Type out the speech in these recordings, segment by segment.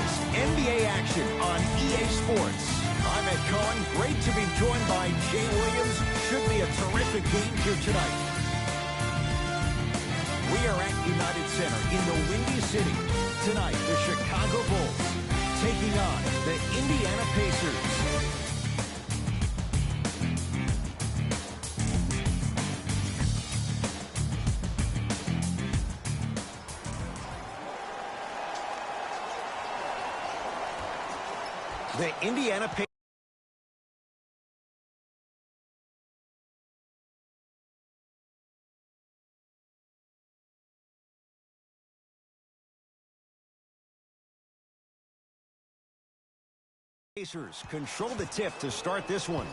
It's NBA action on EA Sports. I'm Ed Cohen. Great to be joined by Jay Williams. Should be a terrific game here tonight. We are at United Center in the Windy City. Tonight, the Chicago Bulls taking on the Indiana Pacers. The Indiana Pacers control the tip to start this one.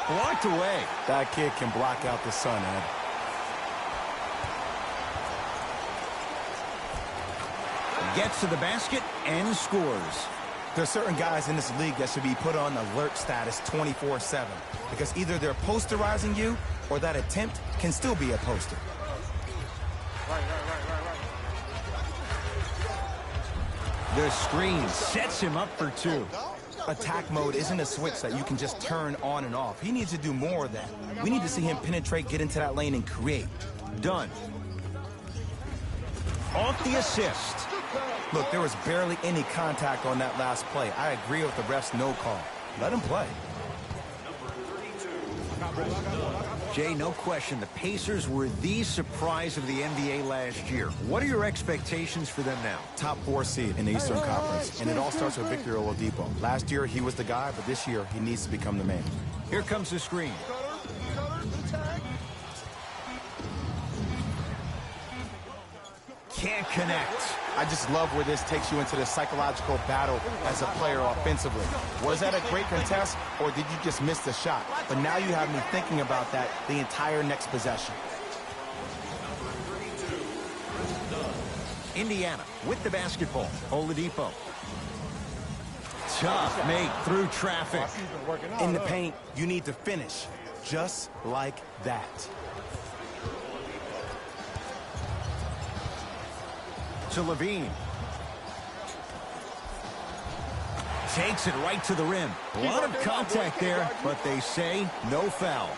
Blocked away. That kid can block out the sun, Ed. Gets to the basket and scores. There's certain guys in this league that should be put on alert status 24/7 because either they're posterizing you or that attempt can still be a poster. The screen sets him up for two. Attack mode isn't a switch that you can just turn on and off. He needs to do more of that. We need to see him penetrate, get into that lane, and create. Done. Off the assist. Look, there was barely any contact on that last play. I agree with the ref's no call. Let him play. Jay, no question, the Pacers were the surprise of the NBA last year. What are your expectations for them now? Top 4 seed in the Eastern Conference, and it all starts with Victor Oladipo. Last year, he was the guy, but this year, he needs to become the man. Here comes the screen. Can't connect. I just love where this takes you into the psychological battle as a player offensively. Was that a great contest, or did you just miss the shot? But now you have me thinking about that the entire next possession. Indiana with the basketball. Oladipo. Tough make through traffic. In the paint, you need to finish just like that. To Levine. Takes it right to the rim. A lot of contact there, but they say no foul.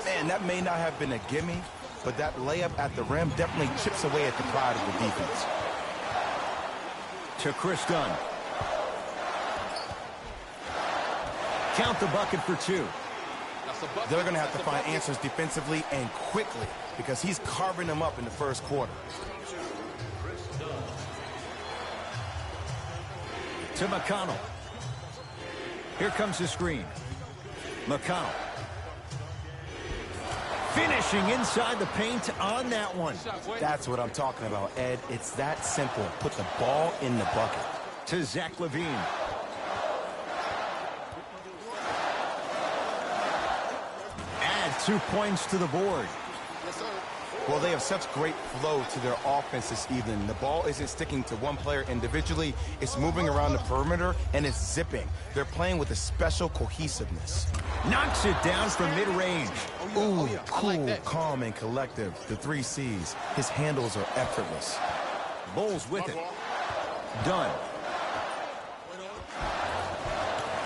Man, that may not have been a gimme, but that layup at the rim definitely chips away at the pride of the defense. To Chris Dunn. Count the bucket for two. They're going to have to find answers defensively and quickly because he's carving them up in the first quarter. To McConnell. Here comes the screen. McConnell. Finishing inside the paint on that one. That's what I'm talking about, Ed. It's that simple. Put the ball in the bucket. To Zach LaVine. Add 2 points to the board. Well, they have such great flow to their offense this evening. The ball isn't sticking to one player individually. It's moving around the perimeter, and it's zipping. They're playing with a special cohesiveness. Knocks it down from mid-range. Ooh, cool, calm, and collective. The 3 C's. His handles are effortless. Bulls with it. Done.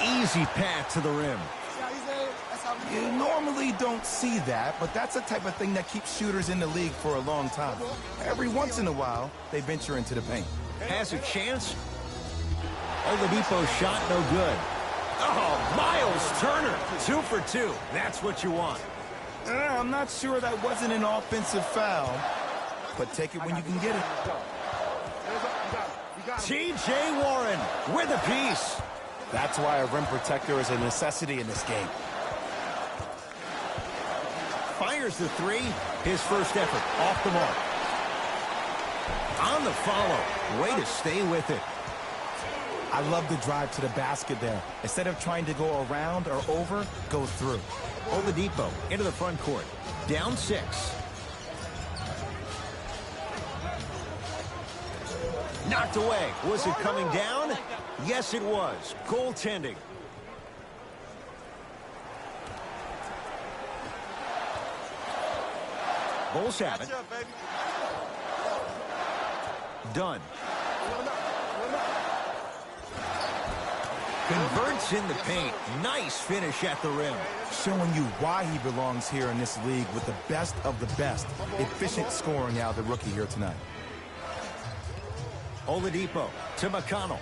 Easy path to the rim. You normally don't see that, but that's the type of thing that keeps shooters in the league for a long time. Every once in a while, they venture into the paint. Has a chance. Oladipo's shot no good. Oh, Miles Turner, 2 for 2. That's what you want. I'm not sure that wasn't an offensive foul, but take it when you can get it. T.J. Warren with a piece. That's why a rim protector is a necessity in this game. Fires the 3. His first effort off the mark. On the follow. Way to stay with it. I love the drive to the basket there. Instead of trying to go around or over, go through. Oladipo into the front court. Down 6. Knocked away. Was it coming down? Yes, it was. Goaltending. Bulls have it. Done. Converts in the paint. Nice finish at the rim. Showing you why he belongs here in this league with the best of the best. Efficient scoring out of the rookie here tonight. Oladipo to McConnell.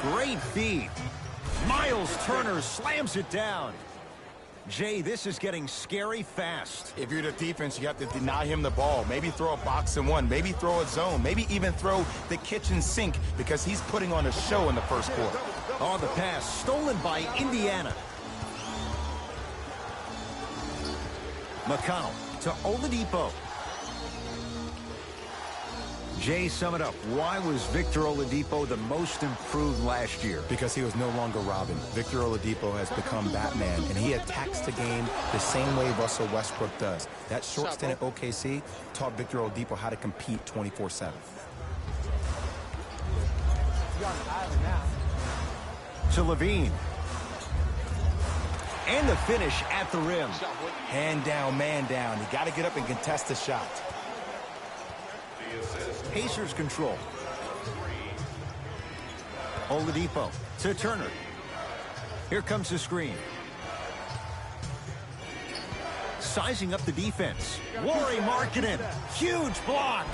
Great feed. Miles Turner slams it down. Jay, this is getting scary fast. If you're the defense, you have to deny him the ball. Maybe throw a box and one. Maybe throw a zone. Maybe even throw the kitchen sink because he's putting on a show in the first quarter. Oh, the pass stolen by Indiana. McConnell to Oladipo. Jay, sum it up. Why was Victor Oladipo the most improved last year? Because he was no longer Robin. Victor Oladipo has become Batman, and he attacks the game the same way Russell Westbrook does. That short stint at OKC taught Victor Oladipo how to compete 24/7. To Levine. And the finish at the rim. Hand down, man down. You got to get up and contest the shot. Pacers control. Oladipo to Turner. Here comes the screen. Sizing up the defense. Lauri Markkanen. Huge block.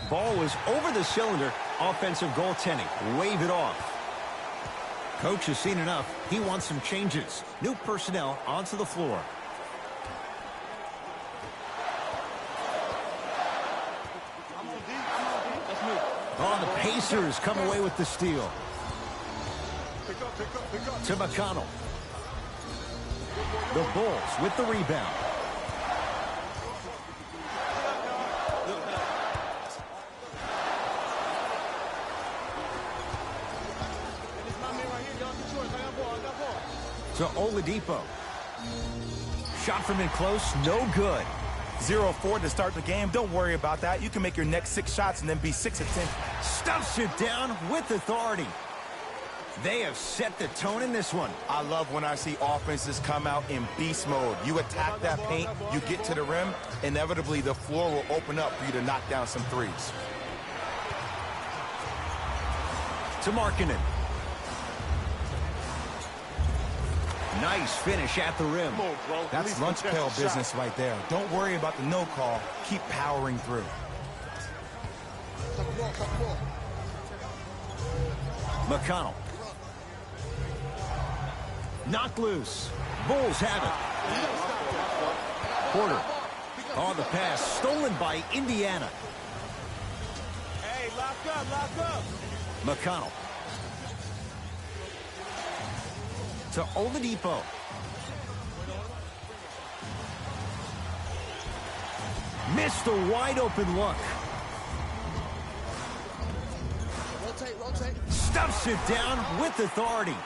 Ball was over the cylinder. Offensive goaltending. Wave it off. Coach has seen enough. He wants some changes. New personnel onto the floor. Oh, the Pacers come away with the steal. To McConnell. The Bulls with the rebound. To Oladipo. Shot from in close, no good. 0-4 to start the game. Don't worry about that. You can make your next 6 shots and then be 6 of 10. Stuffs it down with authority. They have set the tone in this one. I love when I see offenses come out in beast mode. You attack that paint, you get to the rim, inevitably the floor will open up for you to knock down some threes. To Markkanen. Nice finish at the rim. That's lunch pail business right there. Don't worry about the no call. Keep powering through. McConnell. Knocked loose. Bulls have it. Porter. On the pass. Stolen by Indiana. Hey, lock up. McConnell. To Oladipo. Missed a wide open look. Rotate. Stuffs it down with authority.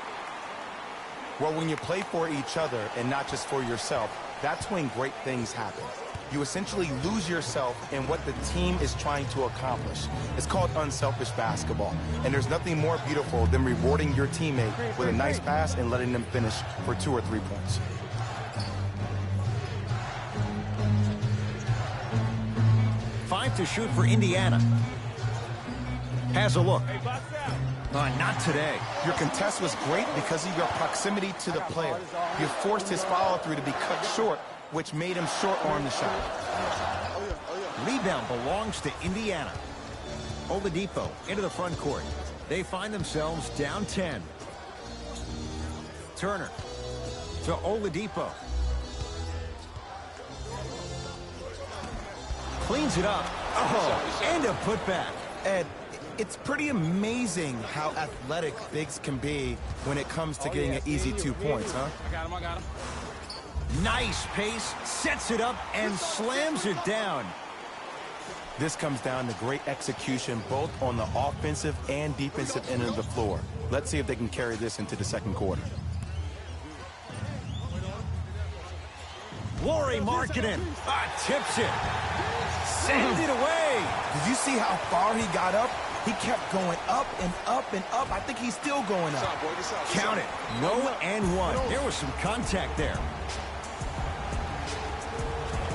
Well, when you play for each other and not just for yourself, that's when great things happen. You essentially lose yourself in what the team is trying to accomplish. It's called unselfish basketball. And there's nothing more beautiful than rewarding your teammate with a nice pass and letting them finish for 2 or 3 points. Five to shoot for Indiana. Has a look. Not today. Your contest was great because of your proximity to the player. You forced his follow-through to be cut short, which made him short-arm the shot. Rebound belongs to Indiana. Oladipo into the front court. They find themselves down 10. Turner to Oladipo. Cleans it up. Oh, and a putback. Ed, it's pretty amazing how athletic bigs can be when it comes to getting an easy 2 points, huh? I got him. Nice pace, sets it up, and slams it down. This comes down to great execution both on the offensive and defensive end of the floor. Let's see if they can carry this into the second quarter. Lauri Markkanen tips it. Sends it away. Did you see how far he got up? He kept going up and up and up. I think he's still going up. Count it. No and one. There was some contact there.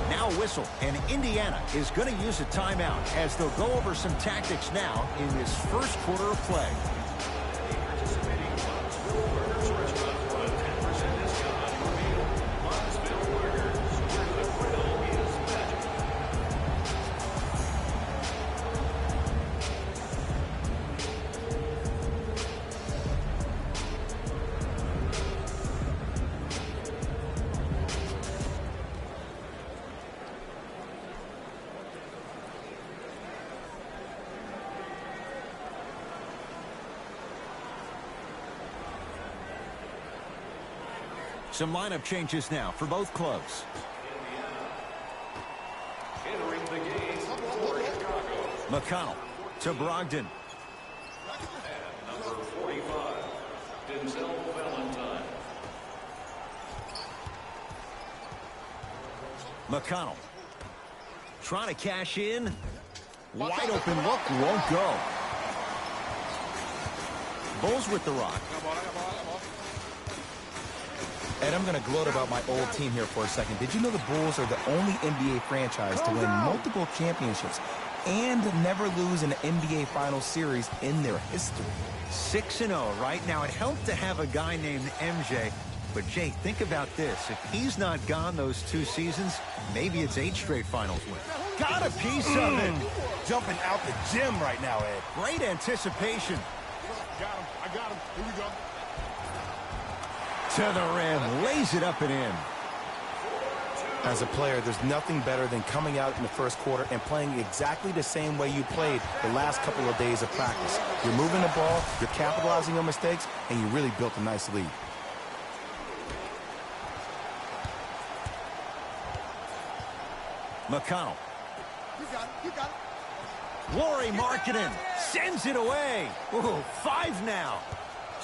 Now a whistle, and Indiana is going to use a timeout as they'll go over some tactics now in this first quarter of play. Some lineup changes now for both clubs. Entering the game for Chicago. McConnell to Brogdon. And number 45, Denzel Valentine. McConnell trying to cash in. Wide open look, won't go. Bulls with the rock. Ed, I'm going to gloat about my old team here for a second. Did you know the Bulls are the only NBA franchise to win multiple championships and never lose an NBA Finals series in their history? 6-0 right now. It helped to have a guy named MJ. But, Jay, think about this. If he's not gone those 2 seasons, maybe it's 8 straight finals wins. Got a piece of it. Jumping out the gym right now, Ed. Great anticipation. Got him. I got him. Here we go. To the rim. Lays it up and in. As a player, there's nothing better than coming out in the first quarter and playing exactly the same way you played the last couple of days of practice. You're moving the ball, you're capitalizing on mistakes, and you really built a nice lead. McConnell. You got it. You got it. Lauri Markkanen sends it away. Ooh, 5 now.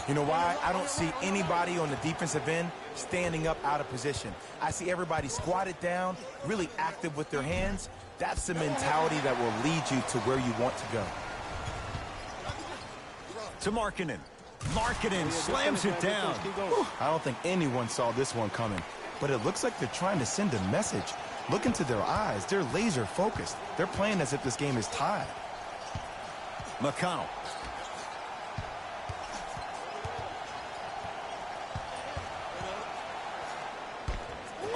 You know why? I don't see anybody on the defensive end standing up out of position. I see everybody squatted down, really active with their hands. That's the mentality that will lead you to where you want to go. To Markkanen. Markkanen slams it down. Whew, I don't think anyone saw this one coming, but it looks like they're trying to send a message. Look into their eyes. They're laser focused. They're playing as if this game is tied. McConnell.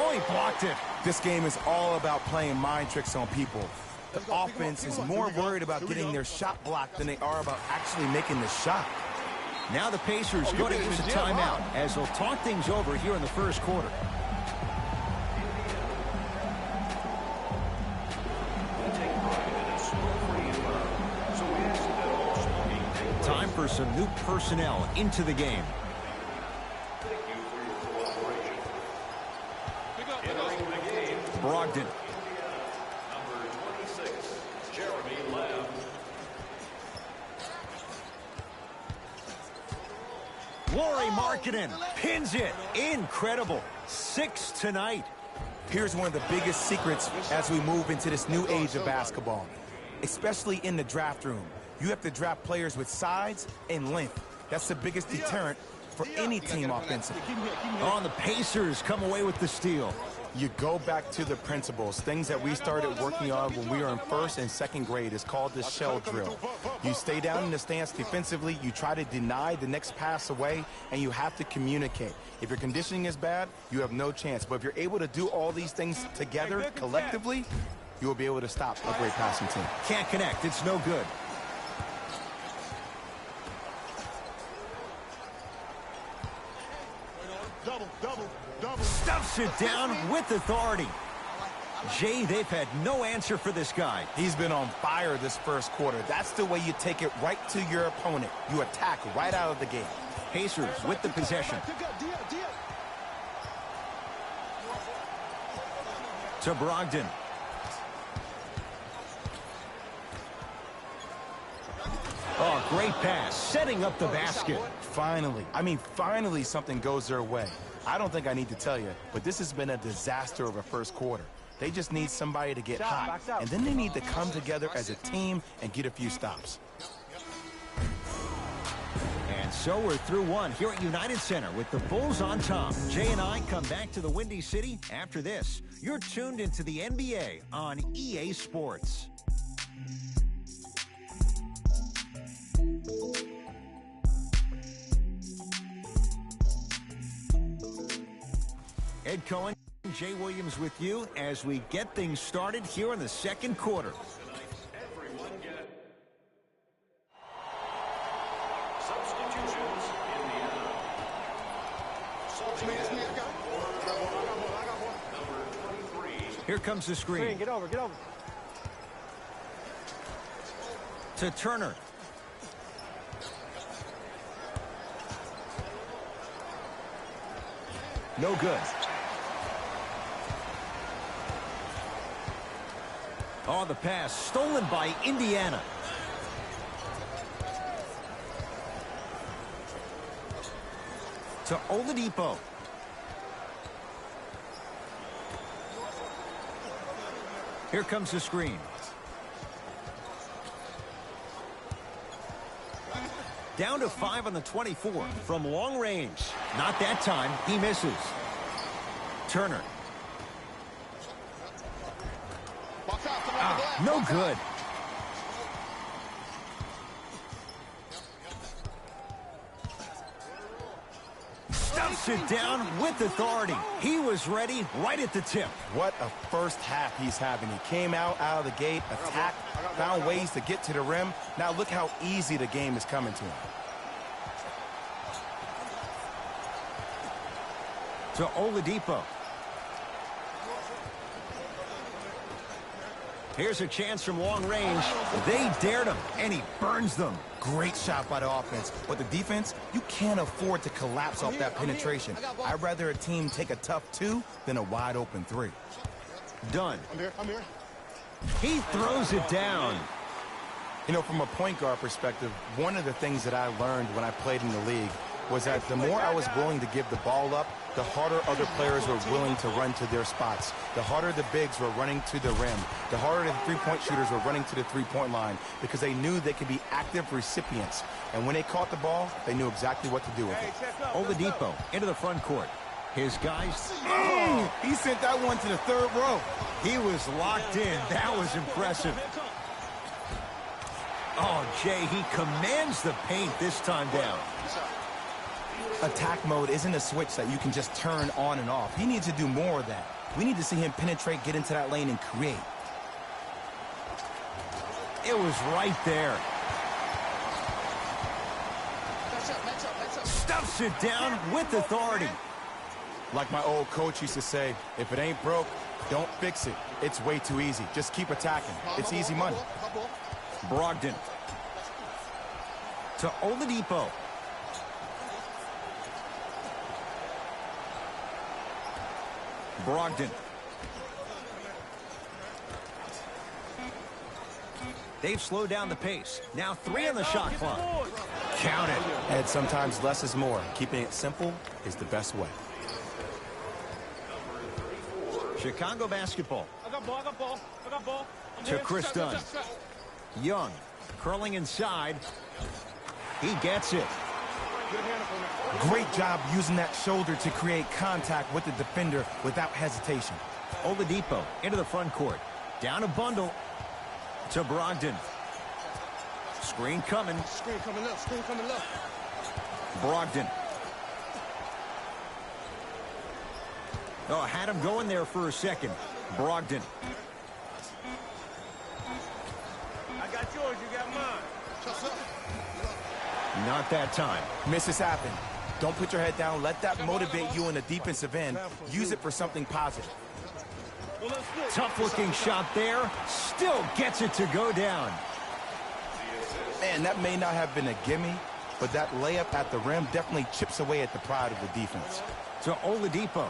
Oh, he blocked it. This game is all about playing mind tricks on people. The offense is more worried about getting their shot blocked than they are about actually making the shot. Now the Pacers go to use a timeout as they'll talk things over here in the first quarter. Time for some new personnel into the game. Brogdon. Number 26, Jeremy Lamb. Lauri Markkanen pins it. Incredible. 6 tonight. Here's one of the biggest secrets as we move into this new age of basketball, especially in the draft room. You have to draft players with size and length. That's the biggest deterrent for any team offensively. On the Pacers come away with the steal. You go back to the principles, things that we started working on when we were in first and second grade. Is called the shell drill. You stay down in the stance defensively, you try to deny the next pass away, and you have to communicate. If your conditioning is bad, you have no chance. But if you're able to do all these things together, collectively, you will be able to stop a great passing team. Can't connect. It's no good. Double. Stuffs it down with authority. Jay, they've had no answer for this guy. He's been on fire this first quarter. That's the way you take it right to your opponent. You attack right out of the gate. Pacers with the possession. To Brogdon. Oh, great pass. Setting up the basket. Finally something goes their way. I don't think I need to tell you, but this has been a disaster of a first quarter. They just need somebody to get hot, and then they need to come together as a team and get a few stops. So we're through one here at United Center with the Bulls on top. Jay and I come back to the Windy City after this. You're tuned into the NBA on EA Sports. Ed Cohen, Jay Williams with you as we get things started here in the second quarter. Everyone get substitutions in the end. Subbing in number 23. Here comes the screen. Get over, get over. To Turner. No good. Oh, the pass stolen by Indiana. To Oladipo. Here comes the screen. Down to 5 on the 24 from long range. Not that time. He misses. Turner. No good. Stuffs it down with authority. He was ready right at the tip. What a first half he's having. He came out of the gate, attacked, found ways to get to the rim. Now look how easy the game is coming to him. To Oladipo. Here's a chance from long range. They dared him, and he burns them. Great shot by the offense, but the defense, you can't afford to collapse off that penetration. I'd rather a team take a tough 2 than a wide open 3. Done. I'm here. He throws it down. You know, from a point guard perspective, one of the things that I learned when I played in the league was that the more I was willing to give the ball up, the harder other players were willing to run to their spots. The harder the bigs were running to the rim. The harder the three-point shooters were running to the three-point line because they knew they could be active recipients. And when they caught the ball, they knew exactly what to do with it. Oladipo into the front court. His guys. Oh, he sent that one to the third row. He was locked in. That was impressive. Oh, Jay, he commands the paint this time down. Attack mode isn't a switch that you can just turn on and off. He needs to do more of that. We need to see him penetrate, get into that lane, and create. It was right there. Stuffs it down with authority. Like my old coach used to say, if it ain't broke, don't fix it. It's way too easy. Just keep attacking. It's easy money. Brogdon. To Oladipo. Brogdon. They've slowed down the pace. Now 3 on the shot clock. Count it. And sometimes less is more. Keeping it simple is the best way. Chicago basketball. I got ball. To Chris Dunn. Young. Curling inside. He gets it. Great job using that shoulder to create contact with the defender without hesitation. Oladipo into the front court. Down a bundle to Brogdon. Screen coming. Screen coming left. Brogdon. Oh, had him going there for a second. Brogdon. I got yours, you got mine. Not that time. Misses happen. Don't put your head down. Let that motivate you in the defensive end. Use it for something positive. Tough-looking shot there. Still gets it to go down. Man, that may not have been a gimme, but that layup at the rim definitely chips away at the pride of the defense. To Oladipo.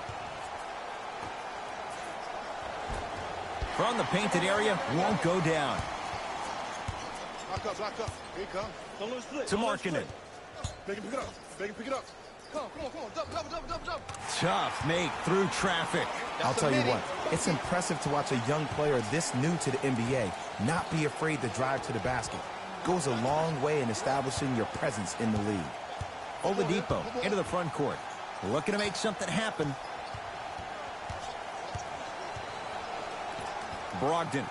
From the painted area, won't go down. Lock up. Here he comes. Don't lose split. To Markkanen. Make him pick it up. Come on. Double. Tough make through traffic. I'll tell you what, it's impressive to watch a young player this new to the NBA not be afraid to drive to the basket. Goes a long way in establishing your presence in the league. Oladipo into the front court. Looking to make something happen. Brogdon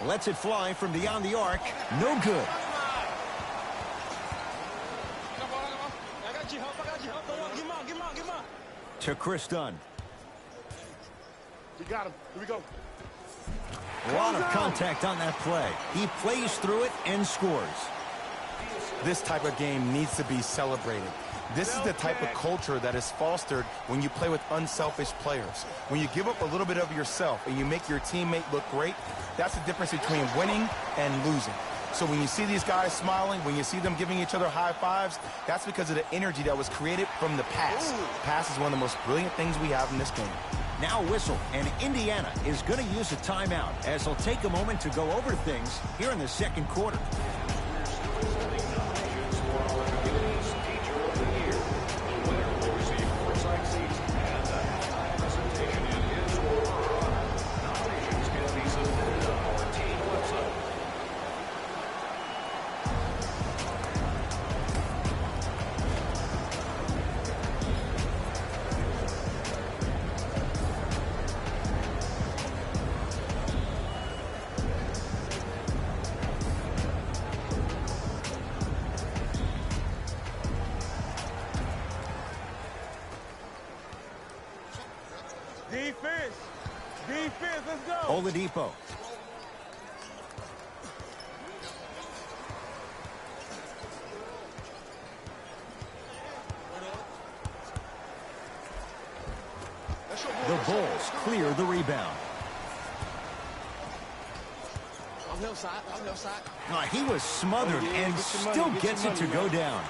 lets it fly from beyond the arc. No good. I got you, help. Get him out. To Chris Dunn. We got him. Here we go. A lot of contact on that play. He plays through it and scores. This type of game needs to be celebrated. This is the type of culture that is fostered when you play with unselfish players. When you give up a little bit of yourself and you make your teammate look great, that's the difference between winning and losing. So when you see these guys smiling, when you see them giving each other high fives, that's because of the energy that was created from the pass. Pass is one of the most brilliant things we have in this game. Now a whistle, and Indiana is going to use a timeout as they'll take a moment to go over things here in the second quarter. Defense, let's go. Oladipo. The Bulls clear the rebound. I'm left side. He was smothered and still gets it to go down.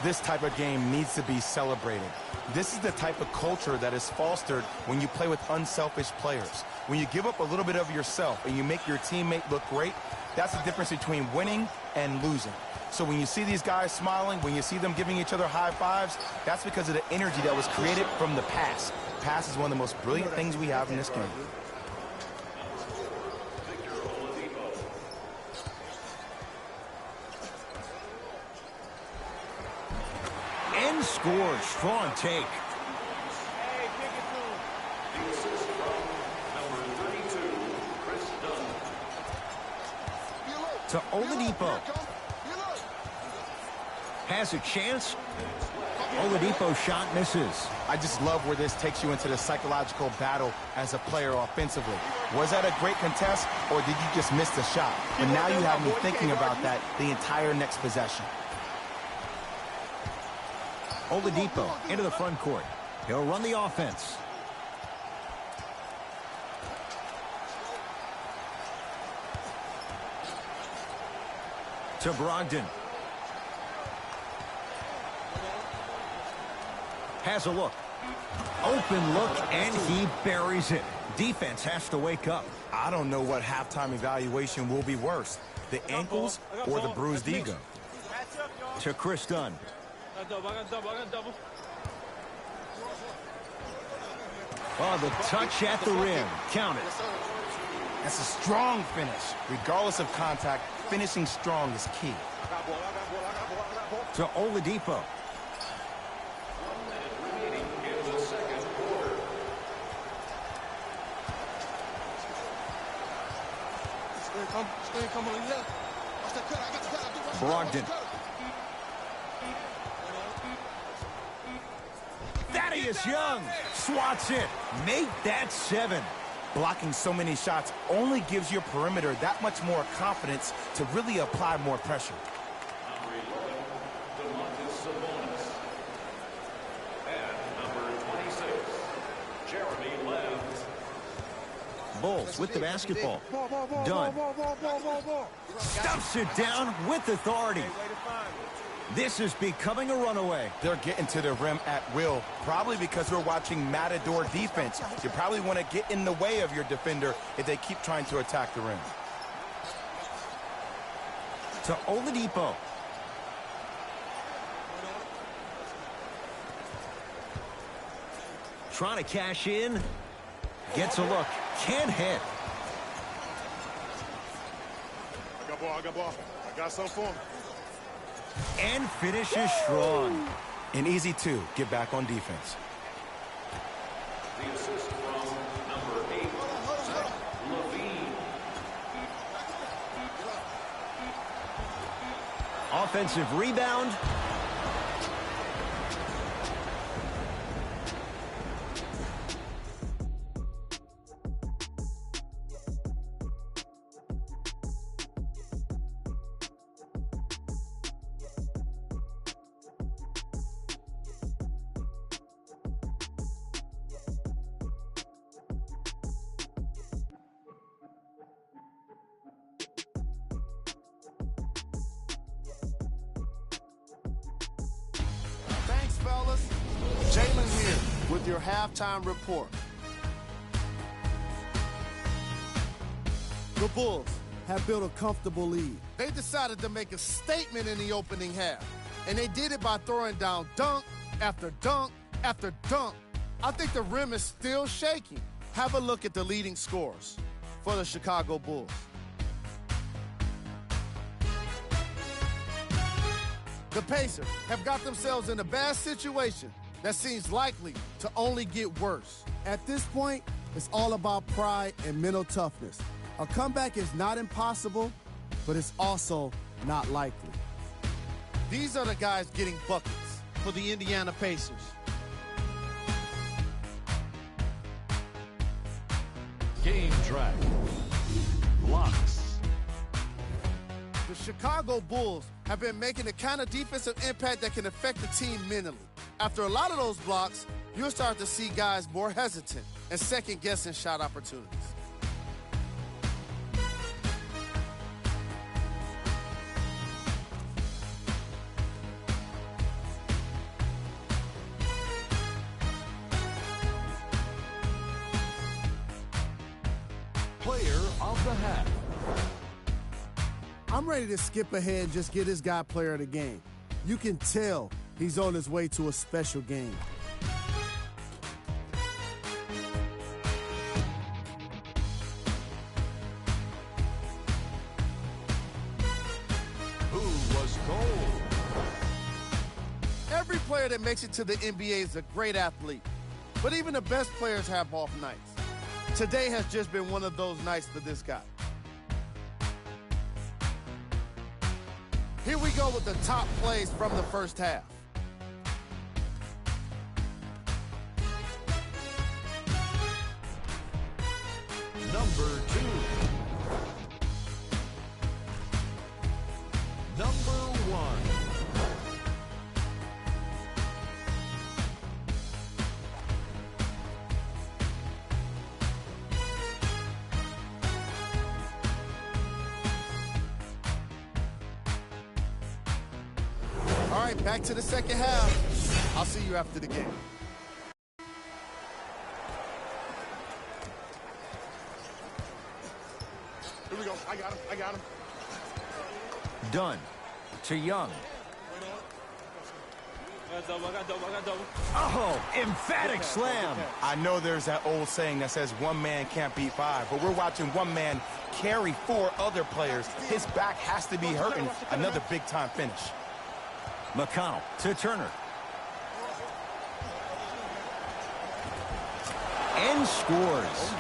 This type of game needs to be celebrated. This is the type of culture that is fostered when you play with unselfish players. When you give up a little bit of yourself and you make your teammate look great, that's the difference between winning and losing. So when you see these guys smiling, when you see them giving each other high fives, that's because of the energy that was created from the pass. Pass is one of the most brilliant things we have in this game. And scores. Strong take. Hey, kick it to him. The assist from number 32, Chris Dunn. To Oladipo. Has a chance. Oladipo shot misses. I just love where this takes you into the psychological battle as a player offensively. Was that a great contest, or did you just miss the shot? But now you have me thinking about that the entire next possession. Oladipo into the front court. He'll run the offense. To Brogdon. Has a look. Open look, and he buries it. Defense has to wake up. I don't know what halftime evaluation will be worse, the ankles or the bruised ego. Match up, y'all. To Chris Dunn. I got double. Oh, the touch at the rim. Count it. That's a strong finish. Regardless of contact, finishing strong is key. I got ball. To Oladipo. Remaining in the second quarter. Screen come on the left. Watch that cut. I got the cut. Brogdon. Thaddeus Young swats it. Make that 7. Blocking so many shots only gives your perimeter that much more confidence to really apply more pressure. Number 11, DeMontis Sabonis. And number 26, Jeremy Lamb. Bulls with the basketball. Ball. Dunn stuffs it down with authority. Way to find it. This is becoming a runaway. They're getting to the rim at will, probably because we're watching Matador defense. You probably want to get in the way of your defender if they keep trying to attack the rim. To Oladipo. Trying to cash in. Gets a look. Can't hit. I got ball. I got something for him. And finishes strong. An easy 2. Get back on defense. The assist from number 8, Zach LaVine. Offensive rebound. Thanks, fellas. Jalen here with your halftime report. The Bulls have built a comfortable lead. They decided to make a statement in the opening half, and they did it by throwing down dunk after dunk after dunk. I think the rim is still shaking. Have a look at the leading scores for the Chicago Bulls. The Pacers have got themselves in a bad situation that seems likely to only get worse. At this point, it's all about pride and mental toughness. A comeback is not impossible, but it's also not likely. These are the guys getting buckets for the Indiana Pacers. Game drag. Blocks. The Chicago Bulls have been making the kind of defensive impact that can affect the team mentally. After a lot of those blocks, you'll start to see guys more hesitant and second-guessing shot opportunities. Player of the half. I'm ready to skip ahead and just get this guy player of the game. You can tell he's on his way to a special game. Who was cold? Every player that makes it to the NBA is a great athlete, but even the best players have off nights. Today has just been one of those nights for this guy. Here we go with the top plays from the first half. Number 2. Number 1. All right, back to the second half. I'll see you after the game. Here we go. I got him. Dunn to Young. I got double. Oh, emphatic slam. I know there's that old saying that says one man can't beat 5, but we're watching one man carry 4 other players. His back has to be hurting. Another big-time finish. McConnell to Turner. And scores.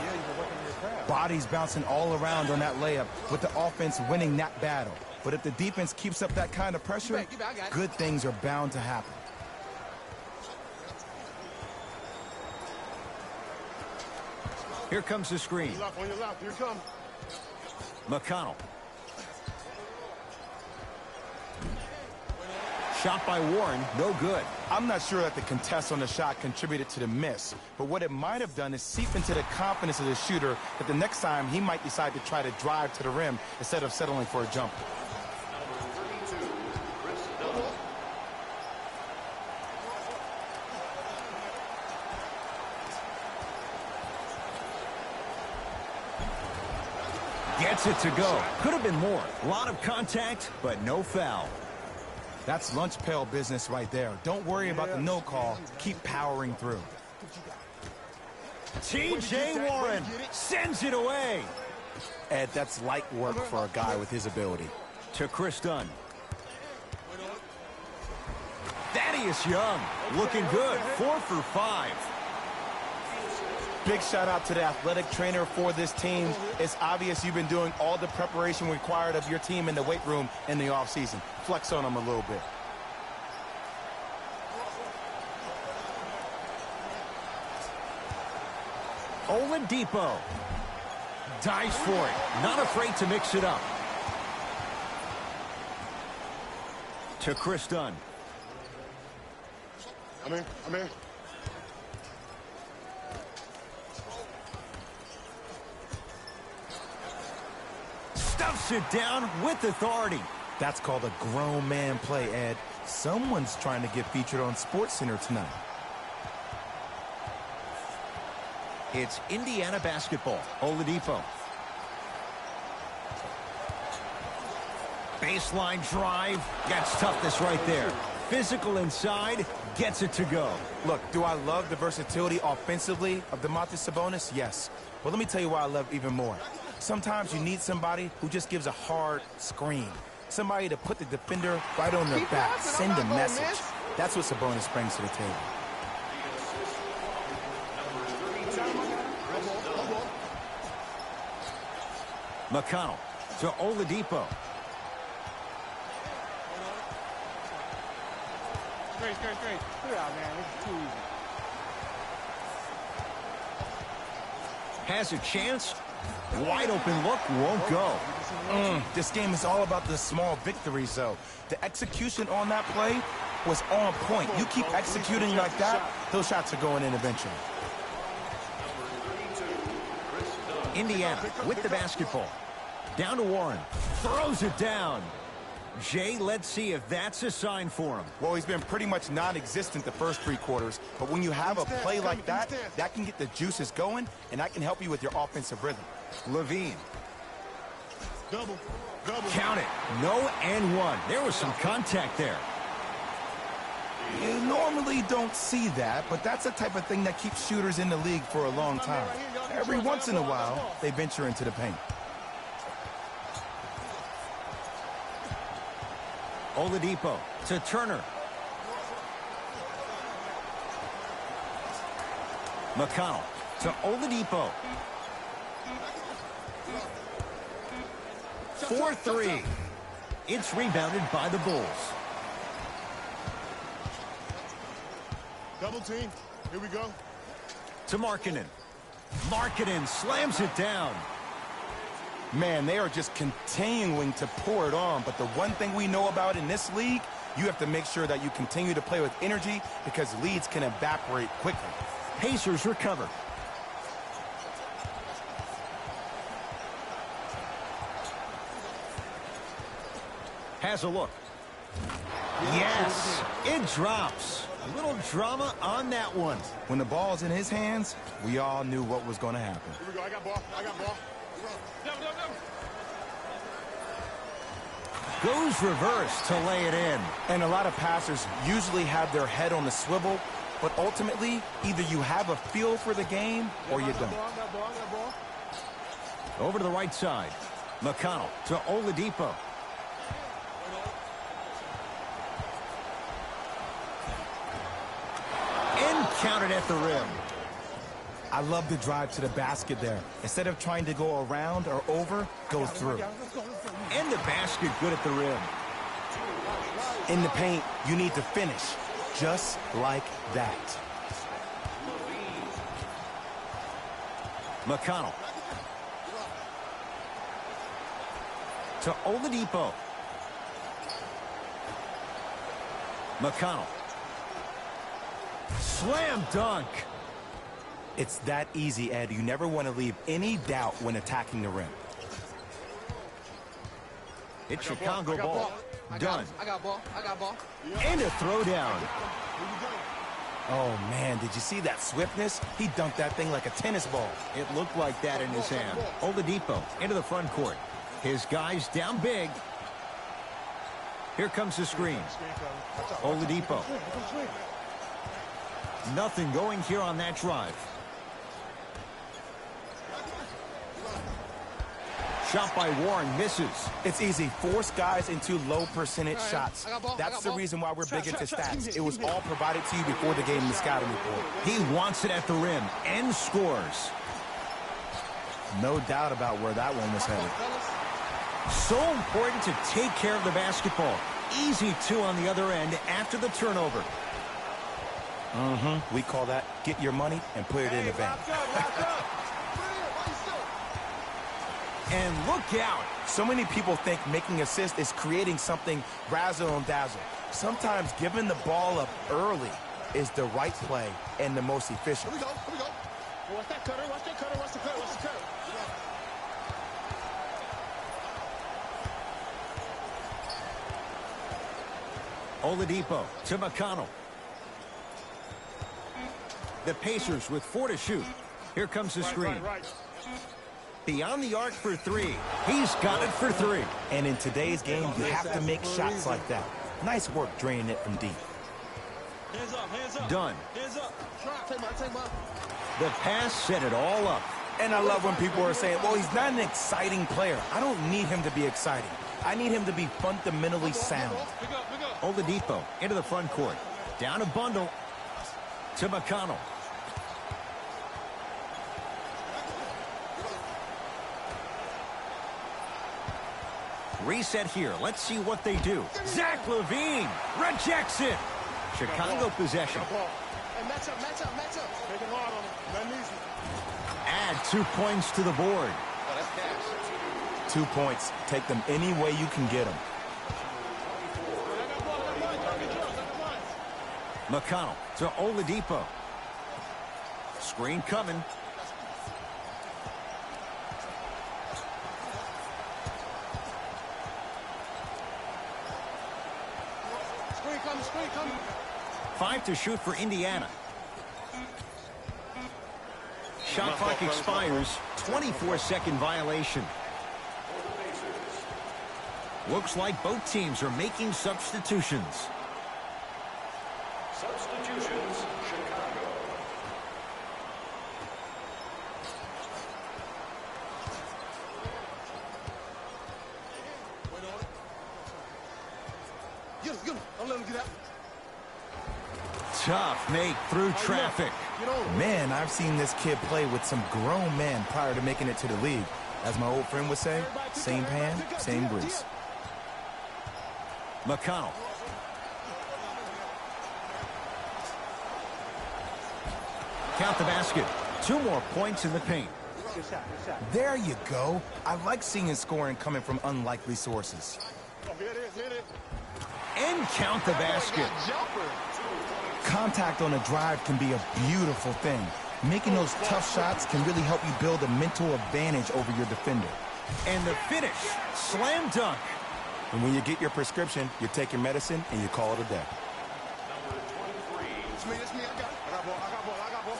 Bodies bouncing all around on that layup with the offense winning that battle. But if the defense keeps up that kind of pressure, good things are bound to happen. Here comes the screen. On your left. Here come. McConnell. Shot by Warren, no good. I'm not sure that the contest on the shot contributed to the miss, but what it might have done is seep into the confidence of the shooter that the next time he might decide to try to drive to the rim instead of settling for a jumper. Number 32, Chris Dunn. Gets it to go. Could have been more. A lot of contact, but no foul. That's lunch pail business right there. Don't worry about the no call. Keep powering through. T.J. Warren sends it away. Ed, that's light work for a guy with his ability. To Chris Dunn. Thaddeus Young looking good, 4 for 5. Big shout out to the athletic trainer for this team. It's obvious you've been doing all the preparation required of your team in the weight room in the offseason. Flex on them a little bit. Oladipo dives for it, not afraid to mix it up. To Chris Dunn. I'm in. Stuffs it down with authority. That's called a grown man play, Ed. Someone's trying to get featured on SportsCenter tonight. It's Indiana basketball. Oladipo. Baseline drive. Gets toughness right there. Physical inside. Gets it to go. Look, do I love the versatility offensively of Domantas Sabonis? Yes. But let me tell you why I love even more. Sometimes you need somebody who just gives a hard screen. Somebody to put the defender right on their back. Send a message. That's what Sabonis brings to the table. McConnell to Oladipo. Great. Put it out, man. It's too easy. Has a chance. Wide open look, won't go. This game is all about the small victories, though. The execution on that play was on point. You keep executing like that, those shots are going in eventually. Indiana with the basketball. Down to Warren. Throws it down. Jay, let's see if that's a sign for him. Well, he's been pretty much non-existent the first 3 quarters, but when you have a play like that, that can get the juices going, and that can help you with your offensive rhythm. Levine. Double. Count it. No and one. There was some contact there. You normally don't see that, but that's the type of thing that keeps shooters in the league for a long time. Every once in a while, they venture into the paint. Oladipo to Turner. McConnell to Oladipo. 4-3. It's rebounded by the Bulls. Double team. Here we go. To Markkanen. Markkanen slams it down. Man, they are just continuing to pour it on. But the one thing we know about in this league, you have to make sure that you continue to play with energy because leads can evaporate quickly. Pacers recover. Has a look. Yes, it drops. A little drama on that one. When the ball's in his hands, we all knew what was going to happen. Here we go. I got ball. Double. Goes reverse to lay it in. And a lot of passers usually have their head on the swivel, but ultimately, either you have a feel for the game or you don't. Got ball. Over to the right side. McConnell to Oladipo. And counted at the rim. I love the drive to the basket there. Instead of trying to go around or over, go through. And the basket good at the rim. In the paint, you need to finish just like that. McConnell to Oladipo. McConnell. Slam dunk. It's that easy, Ed. You never want to leave any doubt when attacking the rim. It's Chicago ball. Done. I got ball. And a throwdown. Oh, man, did you see that swiftness? He dunked that thing like a tennis ball. It looked like that in his hand. Oladipo into the front court. His guys down big. Here comes the screen. Oladipo. Nothing going here on that drive. Shot by Warren misses. It's easy. Force guys into low percentage shots. That's the reason why we're big into stats. It was all provided to you before the game in the scouting report. He wants it at the rim and scores. No doubt about where that one was headed. So important to take care of the basketball. Easy two on the other end after the turnover. We call that get your money and put it in the bank. And look out. So many people think making assists is creating something razzle and dazzle. Sometimes giving the ball up early is the right play and the most efficient. Here we go. Watch that cutter, watch that cutter, watch the cutter, watch the cutter. Oladipo to McConnell. The Pacers with 4 to shoot. Here comes the screen. Beyond the arc for 3. He's got it for 3. And in today's game, you have to make shots like that. Nice work draining it from deep. Hands up, hands up. Done. Hands up. Take my. The pass set it all up. And I love when people are saying, well, he's not an exciting player. I don't need him to be exciting. I need him to be fundamentally sound. Pick up. Oladipo into the front court. Down a bundle to McConnell. Reset here. Let's see what they do. Zach LaVine rejects it. Chicago possession. Hey, match up. Make it hard on him. Nothing easy. Add 2 points to the board. Oh, that's cash. 2 points. Take them any way you can get them. McConnell to Oladipo. Screen coming. Screen coming. 5 to shoot for Indiana. Shot clock expires. 24-second violation. Looks like both teams are making substitutions. Substitutions, Chicago. Get him. Don't let him get out. Tough make through traffic. Get on him. Man, I've seen this kid play with some grown men prior to making it to the league. As my old friend would say, same pan, same grease. McConnell. Count the basket. 2 more points in the paint. There you go. I like seeing scoring coming from unlikely sources. Oh, here it is. And count the basket. Jumper. Contact on a drive can be a beautiful thing. Making those tough shots can really help you build a mental advantage over your defender. And the finish. Slam dunk. And when you get your prescription, you take your medicine and you call it a day. It's me. I got ball.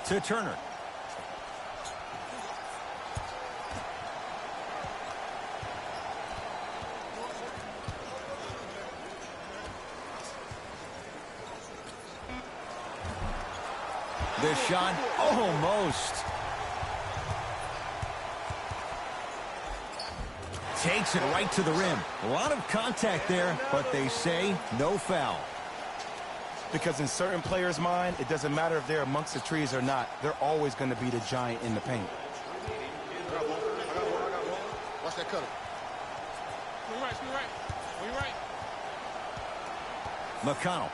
To Turner. The shot almost. Takes it right to the rim. A lot of contact there, but they say no foul. Because in certain players' mind, it doesn't matter if they're amongst the trees or not. They're always going to be the giant in the paint. I got ball. Watch that cutter. Screen right. McConnell.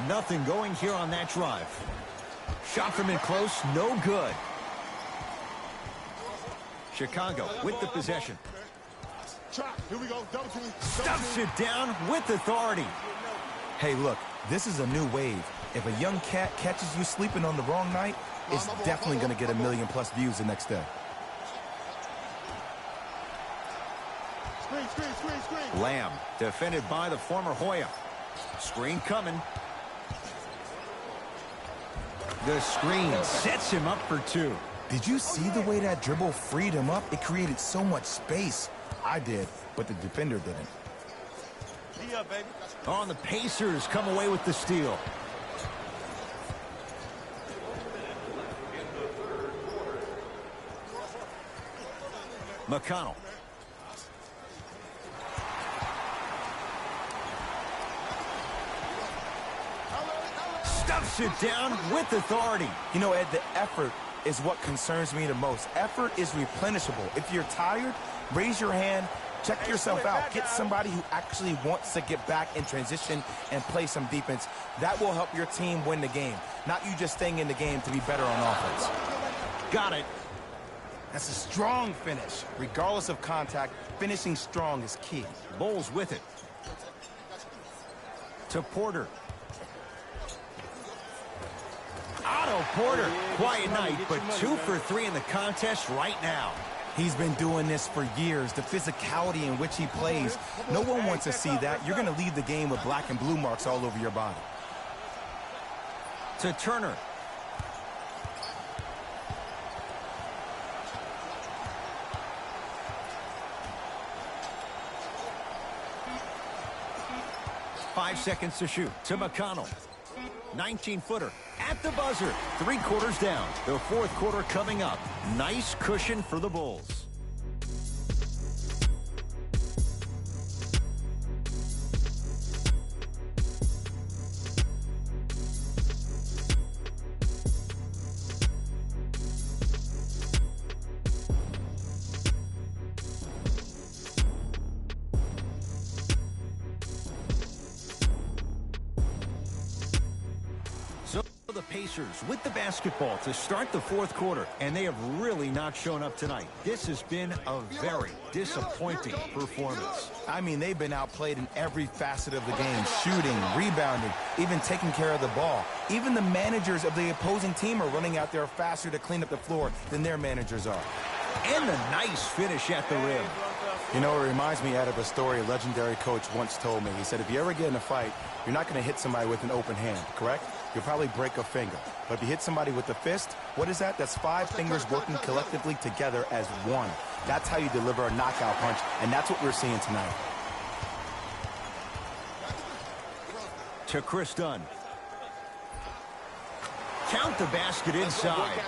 Nothing going here on that drive. Shot from in close, no good. Chicago with the possession. Trap. Here we go. Double team. Stuffs it down with authority. Hey, look, this is a new wave. If a young cat catches you sleeping on the wrong night, it's definitely going to get 1 million+ views the next day. Screen. Lamb defended by the former Hoya. Screen coming. The screen sets him up for 2. Did you see the way that dribble freed him up? It created so much space. I did, but the defender didn't. D up, baby. Oh, and the Pacers come away with the steal. McConnell. Stuffs it down with authority. You know, Ed, the effort is what concerns me the most. Effort is replenishable. If you're tired, raise your hand, check yourself out. Get somebody who actually wants to get back in transition and play some defense. That will help your team win the game, not you just staying in the game to be better on offense. Got it. That's a strong finish. Regardless of contact, finishing strong is key. Bowles with it. To Porter. Otto Porter. Quiet night, but 2 for 3 in the contest right now. He's been doing this for years. The physicality in which he plays. No one wants to see that. You're going to leave the game with black and blue marks all over your body. To Turner. Five seconds to shoot. To McConnell. 19-footer at the buzzer. 3 quarters down. The fourth quarter coming up. Nice cushion for the Bulls. The Pacers with the basketball to start the fourth quarter, and they have really not shown up tonight. This has been a very disappointing performance. I mean, they've been outplayed in every facet of the game. Shooting, rebounding, even taking care of the ball. Even the managers of the opposing team are running out there faster to clean up the floor than their managers are. And the nice finish at the rim. You know, it reminds me out of a story a legendary coach once told me. He said, if you ever get in a fight, you're not going to hit somebody with an open hand, correct? You'll probably break a finger. But if you hit somebody with a fist, what is that? That's 5 fingers working collectively together as one. That's how you deliver a knockout punch, and that's what we're seeing tonight. To Chris Dunn. Count the basket inside.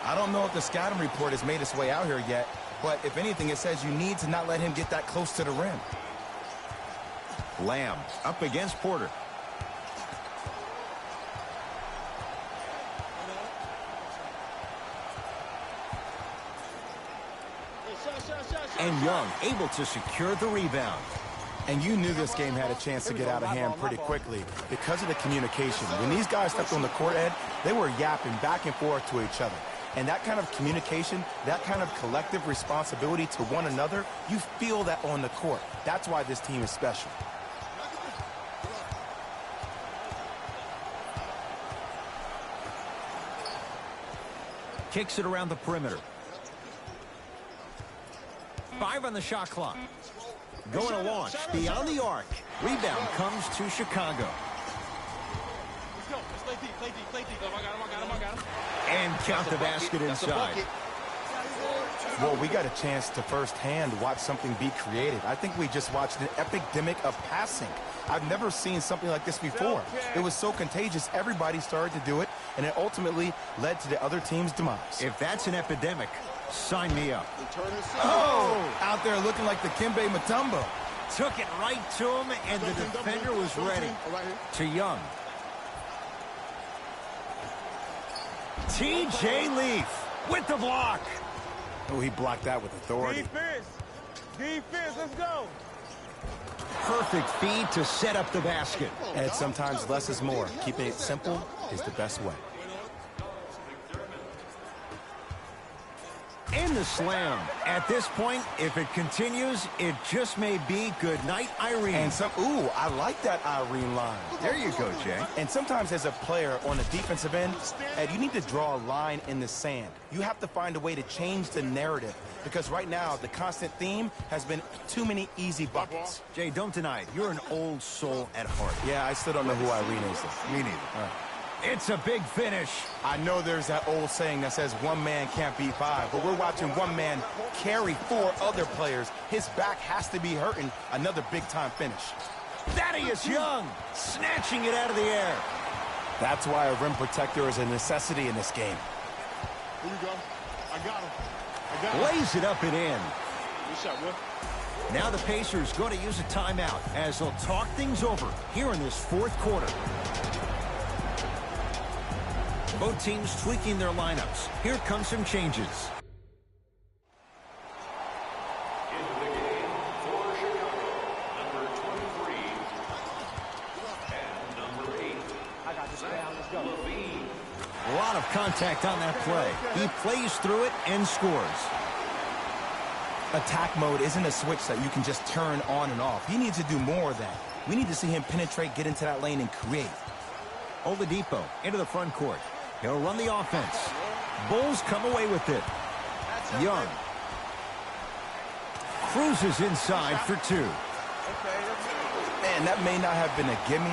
I don't know if the scouting report has made its way out here yet, but if anything, it says you need to not let him get that close to the rim. Lamb up against Porter. And Young able to secure the rebound. And you knew this game had a chance to get out of hand pretty quickly because of the communication. When these guys stepped on the court, Ed, they were yapping back and forth to each other. And that kind of communication, that kind of collective responsibility to one another, you feel that on the court. That's why this team is special. Kicks it around the perimeter. 5 on the shot clock. Going to launch beyond the arc. Rebound comes to Chicago. Let's go. Let's play deep, play deep, play deep. I got him. And count the basket inside. Well, we got a chance to firsthand watch something be created. I think we just watched an epidemic of passing. I've never seen something like this before. It was so contagious, everybody started to do it, and it ultimately led to the other team's demise. If that's an epidemic, sign me up. Oh! Out there looking like the Kimbe Mutombo. Took it right to him, and the defender was ready. To Young. T.J. Leaf with the block. Oh, he blocked that with authority. Defense, let's go. Perfect feed to set up the basket. And sometimes less is more. Keeping it simple is the best way. And the slam. At this point, if it continues, it just may be good night, Irene. And ooh, I like that Irene line. There you go, Jay. And sometimes as a player on the defensive end, Ed, you need to draw a line in the sand. You have to find a way to change the narrative because right now the constant theme has been too many easy buckets. Jay, don't deny it. You're an old soul at heart. Yeah, I still don't know who Irene is, though. Me neither. It's a big finish. I know there's that old saying that says one man can't beat 5, but we're watching one man carry 4 other players. His back has to be hurting. Another big-time finish. Thaddeus Young snatching it out of the air. That's why a rim protector is a necessity in this game. Here you go. I got him. Lays it up and in. Good shot, boy. Now the Pacers going to use a timeout as they'll talk things over here in this fourth quarter. Both teams tweaking their lineups. Here come some changes. Into the game for Chicago, number 23 and number 8. Zach LaVine. A lot of contact on that play. He plays through it and scores. Attack mode isn't a switch that you can just turn on and off. He needs to do more of that. We need to see him penetrate, get into that lane, and create. Oladipo into the front court. He'll run the offense. Bulls come away with it. Young cruises inside for two. Man, that may not have been a gimme,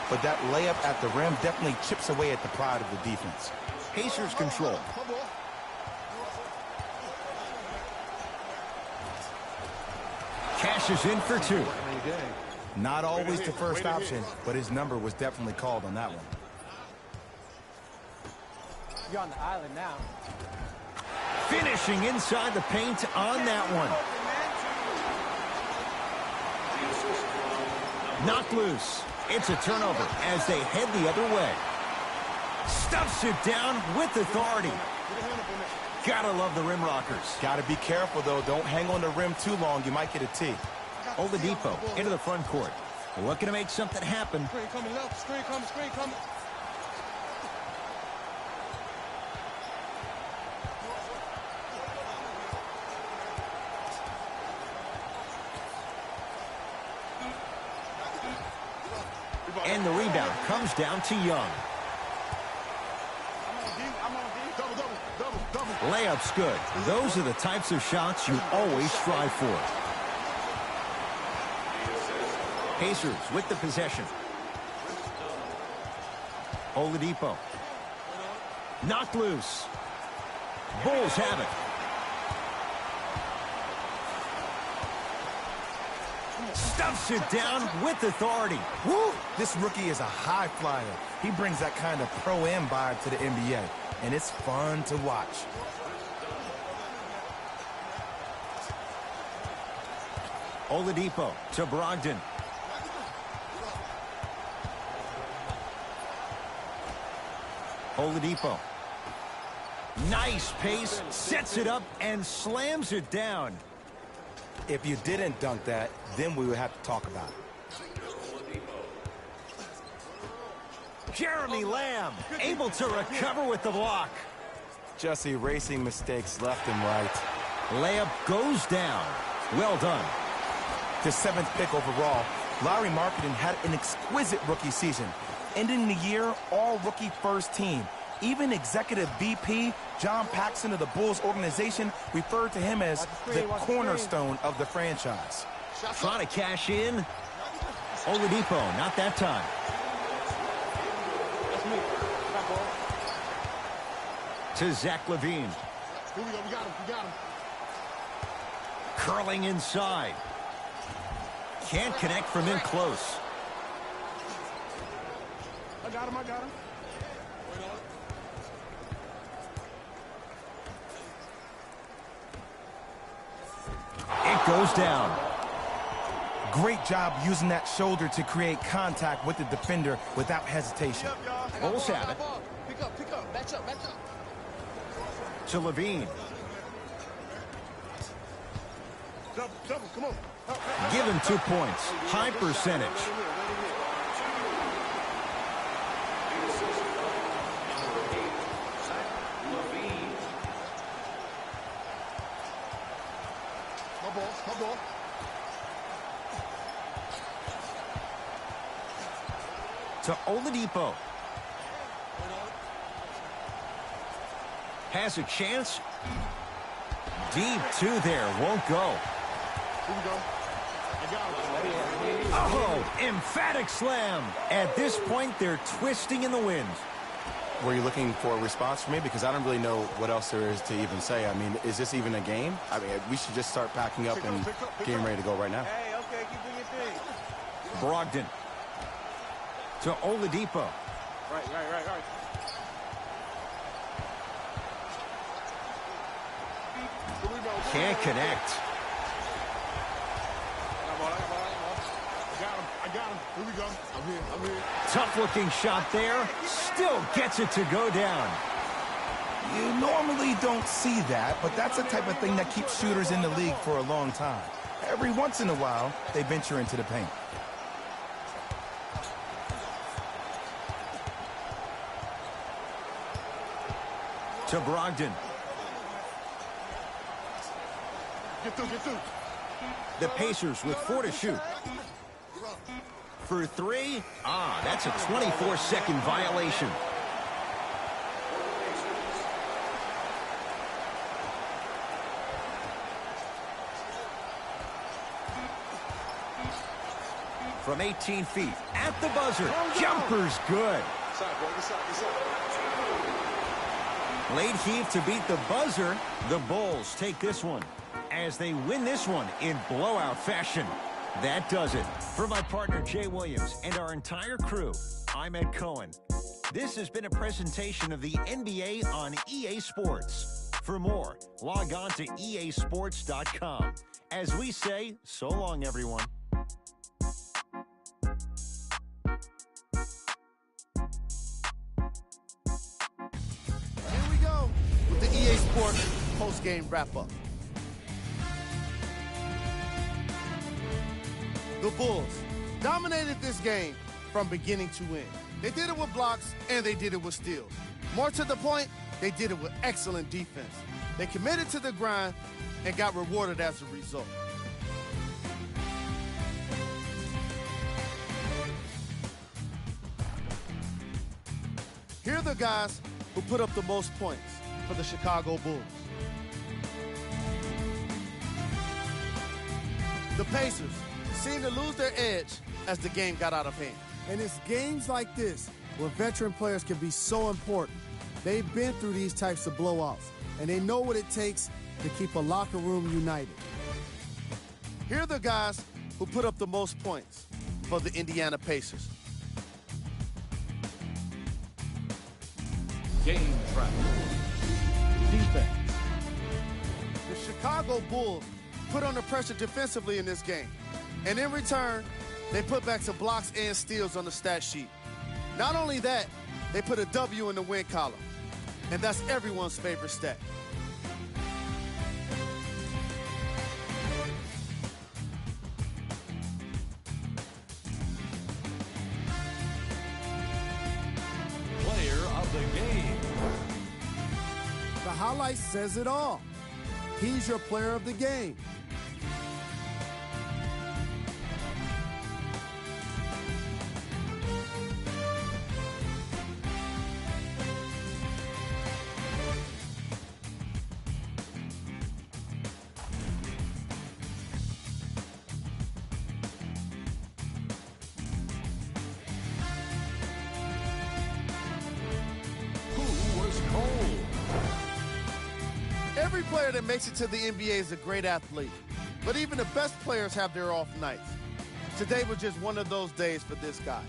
but that layup at the rim definitely chips away at the pride of the defense. Pacers control. Cashes in for two. Not always the first option, but his number was definitely called on that one. You're on the island now. Finishing inside the paint on that one. Knocked loose. It's a turnover as they head the other way. Stuffs it down with authority. Gotta love the rim rockers. Gotta be careful, though. Don't hang on the rim too long. You might get a tee. Oladipo into the front court. Looking to make something happen. Screen coming left. Screen coming. Screen coming. And the rebound comes down to Young. Layup's good. Those are the types of shots you always strive for. Pacers with the possession. Oladipo. Knocked loose. Bulls have it. Stuffs it down with authority. Woo! This rookie is a high flyer. He brings that kind of pro-am vibe to the NBA, and it's fun to watch. Oladipo to Brogdon. Oladipo. Nice pace, sets it up, and slams it down. If you didn't dunk that, then we would have to talk about it. Jeremy Lamb able to recover with the block. Just erasing mistakes left and right. Layup goes down. Well done. The 7th pick overall, Lauri Markkanen had an exquisite rookie season. Ending the year, all-rookie first team. Even executive VP John Paxson of the Bulls organization referred to him as the cornerstone of the franchise. Trying to cash in. Oladipo, not that time. To Zach LaVine. Here we go. We got him. We got him. Curling inside. Can't connect from in close. I got him. I got him. It goes down. Great job using that shoulder to create contact with the defender without hesitation. Bulls have it. Pick up. Pick up. Match up. Match up. To LaVine. Double. Come on. Give him 2 points. High percentage. My ball. To Oladipo. Has a chance. Deep two there. Won't go. Here we go. I got him. Oh, emphatic slam. At this point, they're twisting in the wind. Were you looking for a response from me? Because I don't really know what else there is to even say. I mean, is this even a game? I mean, we should just start packing up and getting ready to go right now. Hey, okay, keep doing your thing. Brogdon. To Oladipo. Here Can't connect. I got him. Here we go. I'm here. Tough-looking shot there. Still gets it to go down. You normally don't see that, but that's the type of thing that keeps shooters in the league for a long time. Every once in a while, they venture into the paint. To Brogdon. Get through. The Pacers with 4 to shoot. For 3, that's a 24-second violation. From 18 feet, at the buzzer, jumper's good. Late heave to beat the buzzer. The Bulls take this one as they win this one in blowout fashion. That does it. For my partner, Jay Williams, and our entire crew, I'm Ed Cohen. This has been a presentation of the NBA on EA Sports. For more, log on to easports.com. As we say, so long, everyone. Here we go with the EA Sports post-game wrap-up. The Bulls dominated this game from beginning to end. They did it with blocks, and they did it with steals. More to the point, they did it with excellent defense. They committed to the grind and got rewarded as a result. Here are the guys who put up the most points for the Chicago Bulls. The Pacers seemed to lose their edge as the game got out of hand. And it's games like this where veteran players can be so important. They've been through these types of blowouts, and they know what it takes to keep a locker room united. Here are the guys who put up the most points for the Indiana Pacers. Game track. Defense. The Chicago Bulls put under pressure defensively in this game. And in return, they put back some blocks and steals on the stat sheet. Not only that, they put a W in the win column. And that's everyone's favorite stat. Player of the game. The highlight says it all. He's your player of the game. Every player that makes it to the NBA is a great athlete, but even the best players have their off nights. Today was just one of those days for this guy.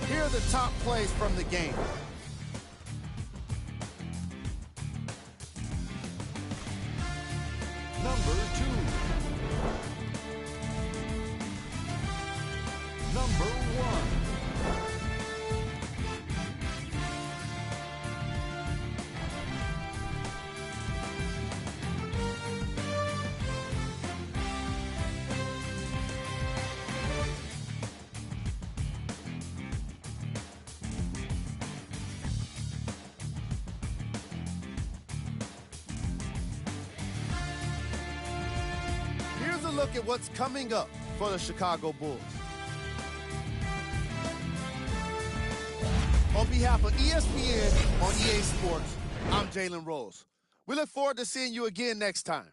Here are the top plays from the game. Number 2. Number 1. Here's a look at what's coming up for the Chicago Bulls. On behalf of ESPN on EA Sports, I'm Jalen Rose. We look forward to seeing you again next time.